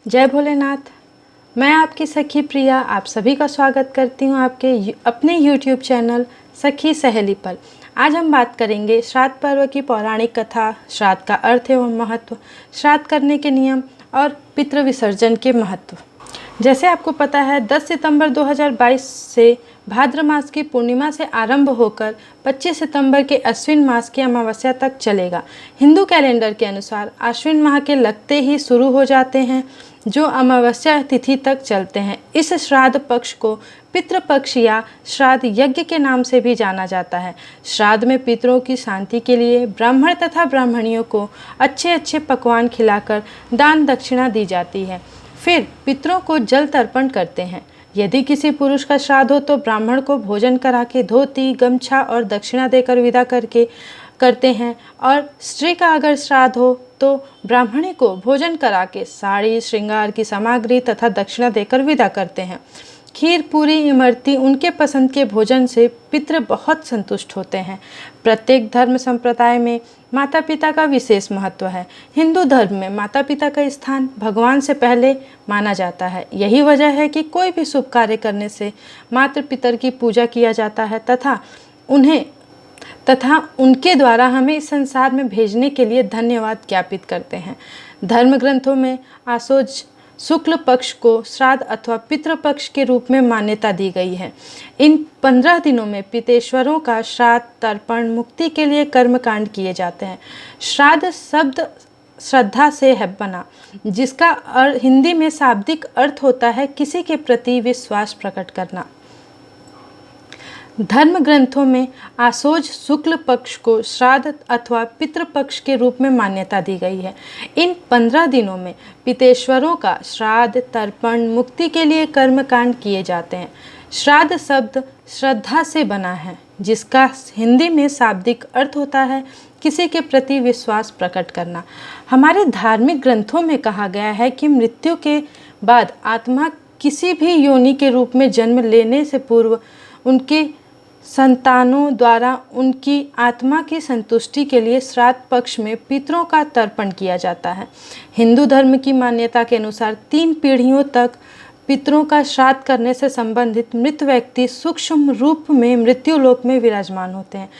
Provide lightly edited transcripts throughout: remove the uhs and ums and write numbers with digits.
जय भोलेनाथ। मैं आपकी सखी प्रिया आप सभी का स्वागत करती हूँ आपके अपने YouTube चैनल सखी सहेली पर। आज हम बात करेंगे श्राद्ध पर्व की पौराणिक कथा, श्राद्ध का अर्थ एवं महत्व, श्राद्ध करने के नियम और पितृ विसर्जन के महत्व। जैसे आपको पता है 10 सितंबर 2022 से भाद्र मास की पूर्णिमा से आरंभ होकर 25 सितंबर के अश्विन मास की अमावस्या तक चलेगा। हिंदू कैलेंडर के अनुसार आश्विन माह के लगते ही शुरू हो जाते हैं, जो अमावस्या तिथि तक चलते हैं। इस श्राद्ध पक्ष को पितृपक्ष या श्राद्ध यज्ञ के नाम से भी जाना जाता है। श्राद्ध में पितरों की शांति के लिए ब्राह्मण तथा ब्राह्मणियों को अच्छे अच्छे पकवान खिलाकर दान दक्षिणा दी जाती है। फिर पितरों को जल तर्पण करते हैं। यदि किसी पुरुष का श्राद्ध हो तो ब्राह्मण को भोजन करा के धोती, गमछा और दक्षिणा देकर विदा करते हैं, और स्त्री का अगर श्राद्ध हो तो ब्राह्मणी को भोजन करा के साड़ी, श्रृंगार की सामग्री तथा दक्षिणा देकर विदा करते हैं। खीर, पूरी, इमरती उनके पसंद के भोजन से पितृ बहुत संतुष्ट होते हैं। प्रत्येक धर्म संप्रदाय में माता पिता का विशेष महत्व है। हिंदू धर्म में माता पिता का स्थान भगवान से पहले माना जाता है। यही वजह है कि कोई भी शुभ कार्य करने से माता पितर की पूजा किया जाता है तथा उनके द्वारा हमें इस संसार में भेजने के लिए धन्यवाद ज्ञापित करते हैं। धर्म ग्रंथों में आसोज शुक्ल पक्ष को श्राद्ध अथवा पितृपक्ष के रूप में मान्यता दी गई है। इन 15 दिनों में पितेश्वरों का श्राद्ध, तर्पण, मुक्ति के लिए कर्मकांड किए जाते हैं। श्राद्ध शब्द श्रद्धा से है बना, जिसका हिंदी में शाब्दिक अर्थ होता है किसी के प्रति विश्वास प्रकट करना। धर्म ग्रंथों में आसोज शुक्ल पक्ष को श्राद्ध अथवा पितृपक्ष के रूप में मान्यता दी गई है। इन 15 दिनों में पितेश्वरों का श्राद्ध, तर्पण, मुक्ति के लिए कर्मकांड किए जाते हैं। श्राद्ध शब्द श्रद्धा से बना है, जिसका हिंदी में शाब्दिक अर्थ होता है किसी के प्रति विश्वास प्रकट करना। हमारे धार्मिक ग्रंथों में कहा गया है कि मृत्यु के बाद आत्मा किसी भी योनि के रूप में जन्म लेने से पूर्व उनके संतानों द्वारा उनकी आत्मा की संतुष्टि के लिए श्राद्ध पक्ष में पितरों का तर्पण किया जाता है। हिंदू धर्म की मान्यता के अनुसार 3 पीढ़ियों तक पितरों का श्राद्ध करने से संबंधित मृत व्यक्ति सूक्ष्म रूप में मृत्युलोक में विराजमान होते हैं।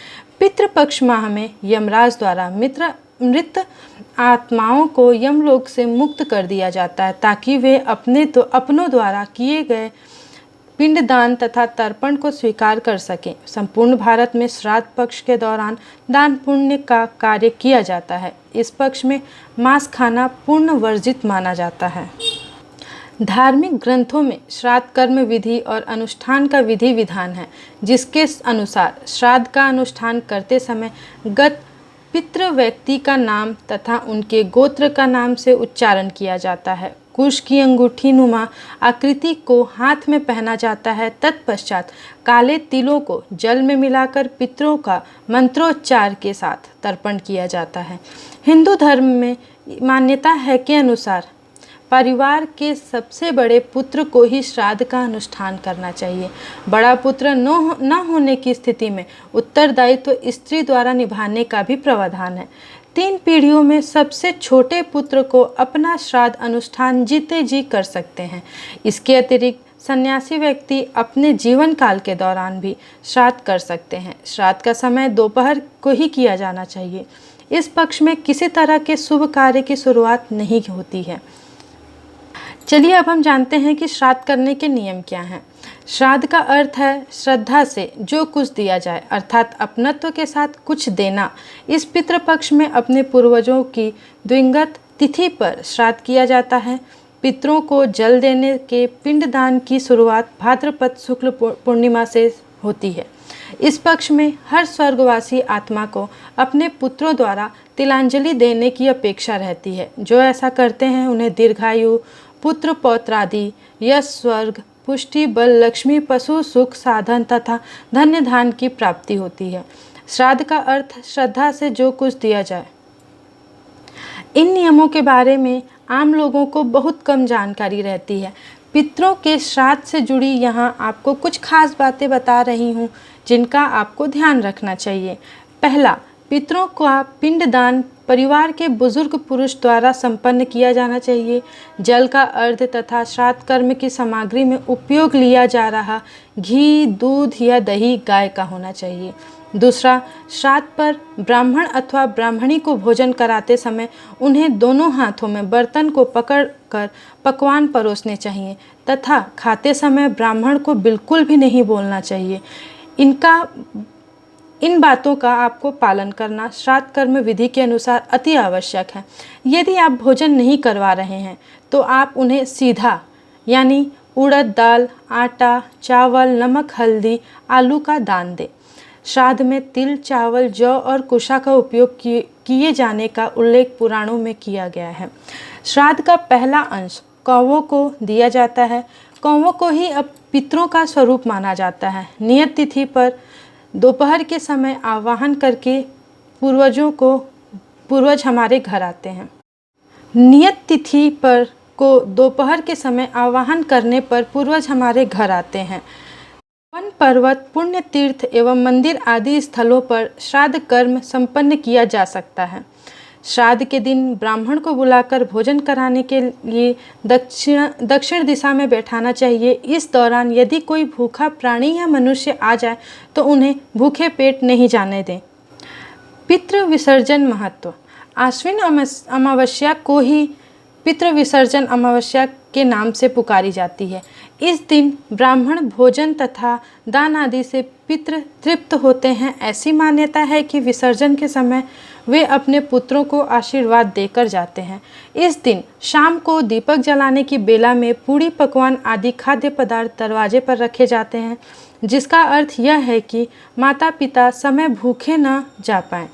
पितृपक्ष माह में यमराज द्वारा मृत आत्माओं को यमलोक से मुक्त कर दिया जाता है, ताकि वे अपनों द्वारा किए गए पिंडदान तथा तर्पण को स्वीकार कर सकें। संपूर्ण भारत में श्राद्ध पक्ष के दौरान दान पुण्य का कार्य किया जाता है। इस पक्ष में मांस खाना पूर्ण वर्जित माना जाता है। धार्मिक ग्रंथों में श्राद्ध कर्म विधि और अनुष्ठान का विधि विधान है, जिसके अनुसार श्राद्ध का अनुष्ठान करते समय गत पितृ व्यक्ति का नाम तथा उनके गोत्र का नाम से उच्चारण किया जाता है। कुश की अंगूठी नुमा आकृति को हाथ में पहना जाता है। तत्पश्चात काले तिलों को जल में मिलाकर पितरों का मंत्रोच्चार के साथ तर्पण किया जाता है। हिंदू धर्म में मान्यता है के अनुसार परिवार के सबसे बड़े पुत्र को ही श्राद्ध का अनुष्ठान करना चाहिए। बड़ा पुत्र न होने की स्थिति में उत्तरदायित्व स्त्री द्वारा निभाने का भी प्रावधान है। 3 पीढ़ियों में सबसे छोटे पुत्र को अपना श्राद्ध अनुष्ठान जीते जी कर सकते हैं। इसके अतिरिक्त सन्यासी व्यक्ति अपने जीवन काल के दौरान भी श्राद्ध कर सकते हैं। श्राद्ध का समय दोपहर को ही किया जाना चाहिए। इस पक्ष में किसी तरह के शुभ कार्य की शुरुआत नहीं होती है। चलिए अब हम जानते हैं कि श्राद्ध करने के नियम क्या हैं। श्राद्ध का अर्थ है श्रद्धा से जो कुछ दिया जाए, अर्थात अपनत्व के साथ कुछ देना। इस पितृपक्ष में अपने पूर्वजों की द्विगत तिथि पर श्राद्ध किया जाता है। पितरों को जल देने के पिंडदान की शुरुआत भाद्रपद शुक्ल पूर्णिमा से होती है। इस पक्ष में हर स्वर्गवासी आत्मा को अपने पुत्रों द्वारा तिलांजलि देने की अपेक्षा रहती है। जो ऐसा करते हैं उन्हें दीर्घायु, पुत्र पौत्रादि, यश, स्वर्ग, पुष्टि, बल, लक्ष्मी, पशु सुख, साधन तथा धन्य धान की प्राप्ति होती है। श्राद्ध का अर्थ श्रद्धा से जो कुछ दिया जाए। इन नियमों के बारे में आम लोगों को बहुत कम जानकारी रहती है। पितरों के श्राद्ध से जुड़ी यहाँ आपको कुछ खास बातें बता रही हूँ, जिनका आपको ध्यान रखना चाहिए। पहला, पितरों का पिंडदान परिवार के बुजुर्ग पुरुष द्वारा संपन्न किया जाना चाहिए। जल का अर्ध तथा श्राद्ध कर्म की सामग्री में उपयोग लिया जा रहा घी, दूध या दही गाय का होना चाहिए। दूसरा, श्राद्ध पर ब्राह्मण अथवा ब्राह्मणी को भोजन कराते समय उन्हें दोनों हाथों में बर्तन को पकड़कर पकवान परोसने चाहिए तथा खाते समय ब्राह्मण को बिल्कुल भी नहीं बोलना चाहिए। इन बातों का आपको पालन करना श्राद्ध कर्म विधि के अनुसार अति आवश्यक है। यदि आप भोजन नहीं करवा रहे हैं तो आप उन्हें सीधा यानी उड़द दाल, आटा, चावल, नमक, हल्दी, आलू का दान दें। श्राद्ध में तिल, चावल, जौ और कुशा का उपयोग किए जाने का उल्लेख पुराणों में किया गया है। श्राद्ध का पहला अंश कौवों को दिया जाता है। कौवों को ही अब पितरों का स्वरूप माना जाता है। नियत तिथि पर दोपहर के समय आवाहन करके पूर्वज हमारे घर आते हैं। नियत तिथि पर को दोपहर के समय आवाहन करने पर पूर्वज हमारे घर आते हैं। वन, पर्वत, पुण्य तीर्थ एवं मंदिर आदि स्थलों पर श्राद्ध कर्म संपन्न किया जा सकता है। श्राद्ध के दिन ब्राह्मण को बुलाकर भोजन कराने के लिए दक्षिण दिशा में बैठाना चाहिए। इस दौरान यदि कोई भूखा प्राणी या मनुष्य आ जाए तो उन्हें भूखे पेट नहीं जाने दें। पितृ विसर्जन महत्व। आश्विन अमावस्या को ही पितृ विसर्जन अमावस्या के नाम से पुकारी जाती है। इस दिन ब्राह्मण भोजन तथा दान आदि से पितृ तृप्त होते हैं। ऐसी मान्यता है कि विसर्जन के समय वे अपने पुत्रों को आशीर्वाद देकर जाते हैं। इस दिन शाम को दीपक जलाने की बेला में पूड़ी, पकवान आदि खाद्य पदार्थ दरवाजे पर रखे जाते हैं, जिसका अर्थ यह है कि माता पिता समय भूखे न जा पाएं।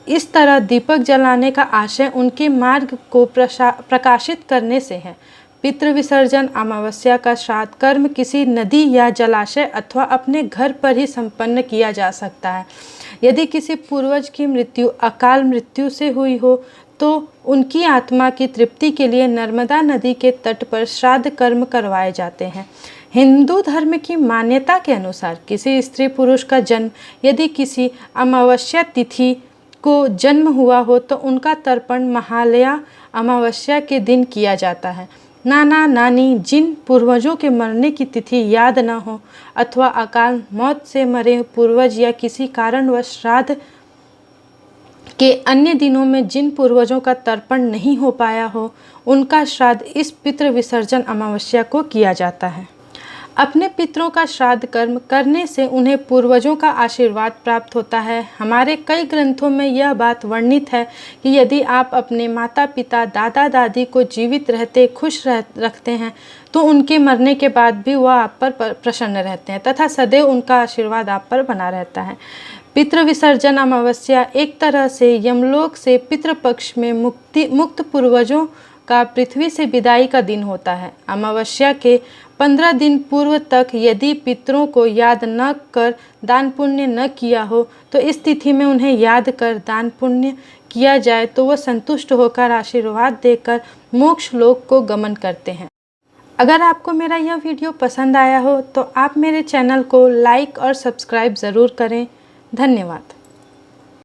इस तरह दीपक जलाने का आशय उनके मार्ग को प्रकाशित करने से है। पितृ विसर्जन अमावस्या का श्राद्ध कर्म किसी नदी या जलाशय अथवा अपने घर पर ही संपन्न किया जा सकता है। यदि किसी पूर्वज की मृत्यु अकाल मृत्यु से हुई हो तो उनकी आत्मा की तृप्ति के लिए नर्मदा नदी के तट पर श्राद्ध कर्म करवाए जाते हैं। हिंदू धर्म की मान्यता के अनुसार किसी स्त्री पुरुष का जन्म यदि किसी अमावस्या तिथि को जन्म हुआ हो तो उनका तर्पण महालया अमावस्या के दिन किया जाता है। नाना नानी जिन पूर्वजों के मरने की तिथि याद न हो अथवा अकाल मौत से मरे पूर्वज या किसी कारणवश श्राद्ध के अन्य दिनों में जिन पूर्वजों का तर्पण नहीं हो पाया हो, उनका श्राद्ध इस पितृ विसर्जन अमावस्या को किया जाता है। अपने पितरों का श्राद्ध कर्म करने से उन्हें पूर्वजों का आशीर्वाद प्राप्त होता है। हमारे कई ग्रंथों में यह बात वर्णित है कि यदि आप अपने माता पिता, दादा दादी को जीवित रहते खुश रखते हैं तो उनके मरने के बाद भी वह आप पर प्रसन्न रहते हैं तथा सदैव उनका आशीर्वाद आप पर बना रहता है। पितृ विसर्जन अमावस्या एक तरह से यमलोक से पितृपक्ष में मुक्त पूर्वजों का पृथ्वी से विदाई का दिन होता है। अमावस्या के 15 दिन पूर्व तक यदि पितरों को याद न कर दान पुण्य न किया हो तो इस तिथि में उन्हें याद कर दान पुण्य किया जाए तो वह संतुष्ट होकर आशीर्वाद देकर मोक्ष लोक को गमन करते हैं। अगर आपको मेरा यह वीडियो पसंद आया हो तो आप मेरे चैनल को लाइक और सब्सक्राइब ज़रूर करें। धन्यवाद।